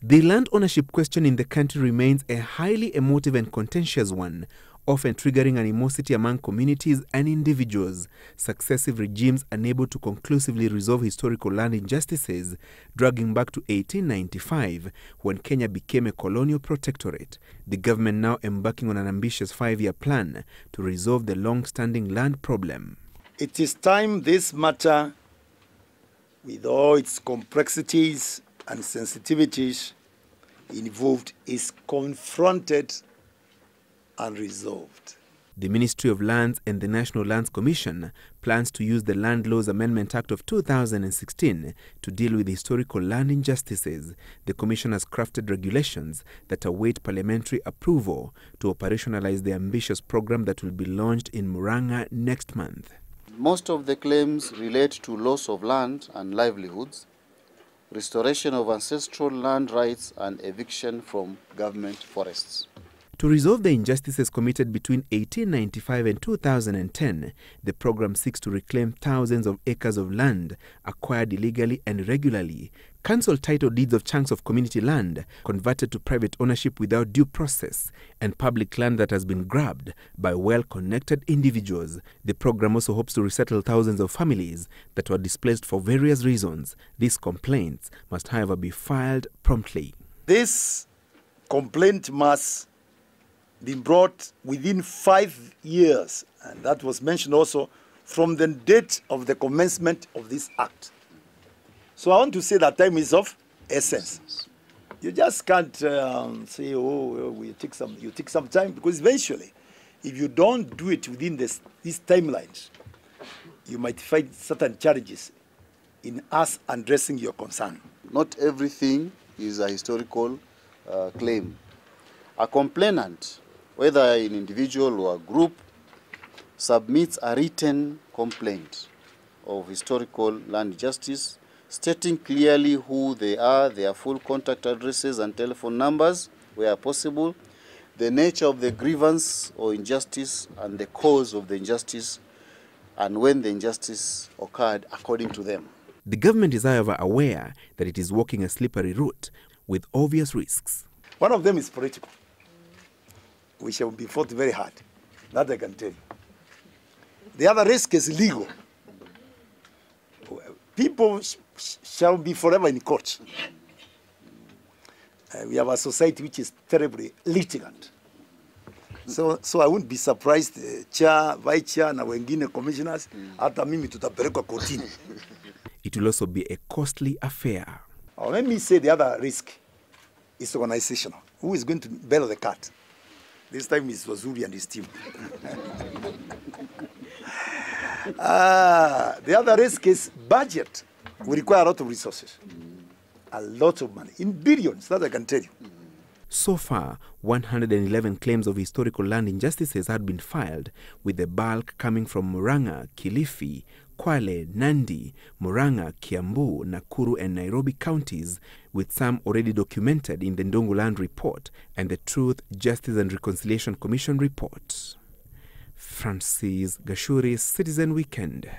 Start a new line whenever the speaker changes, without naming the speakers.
The land ownership question in the country remains a highly emotive and contentious one, often triggering animosity among communities and individuals. Successive regimes unable to conclusively resolve historical land injustices, dragging back to 1895, when Kenya became a colonial protectorate. The government now embarking on an ambitious 5-year plan to resolve the long-standing land problem.
It is time this matter, with all its complexities and sensitivities involved, is confronted and resolved.
The Ministry of Lands and the National Lands Commission plans to use the Land Laws Amendment Act of 2016 to deal with historical land injustices. The Commission has crafted regulations that await parliamentary approval to operationalize the ambitious program that will be launched in Murang'a next month.
Most of the claims relate to loss of land and livelihoods, restoration of ancestral land rights, and eviction from government forests.
To resolve the injustices committed between 1895 and 2010, the program seeks to reclaim thousands of acres of land acquired illegally and irregularly, cancel title deeds of chunks of community land converted to private ownership without due process, and public land that has been grabbed by well-connected individuals. The program also hopes to resettle thousands of families that were displaced for various reasons. These complaints must, however, be filed promptly.
This complaint must be brought within 5 years, and that was mentioned also from the date of the commencement of this act. So I want to say that time is of essence. You just can't say, oh, you take some time, because eventually, if you don't do it within these timelines, you might find certain challenges in us addressing your concern.
Not everything is a historical claim. A complainant, whether an individual or a group, submits a written complaint of historical land justice, stating clearly who they are, their full contact addresses and telephone numbers where possible, the nature of the grievance or injustice and the cause of the injustice, and when the injustice occurred according to them.
The government is, however, aware that it is walking a slippery route with obvious risks.
One of them is political, which will be fought very hard. That I can tell you. The other risk is legal. People shall be forever in court. We have a society which is terribly litigant. So I wouldn't be surprised, chair, vice chair, na wengine commissioners, hata mimi tutapelekwa kotini.
It will also be a costly affair.
Let me say the other risk is organizational. Who is going to bail the cat? This time it's Wazuri and his team. The other risk is budget. We require a lot of resources, a lot of money, in billions, that I can tell you.
So far, 111 claims of historical land injustices had been filed, with the bulk coming from Murang'a, Kilifi, Kwale, Nandi, Murang'a, Kiambu, Nakuru and Nairobi counties, with some already documented in the Ndongo Land Report and the Truth, Justice and Reconciliation Commission report. Francis Gachuri, Citizen Weekend.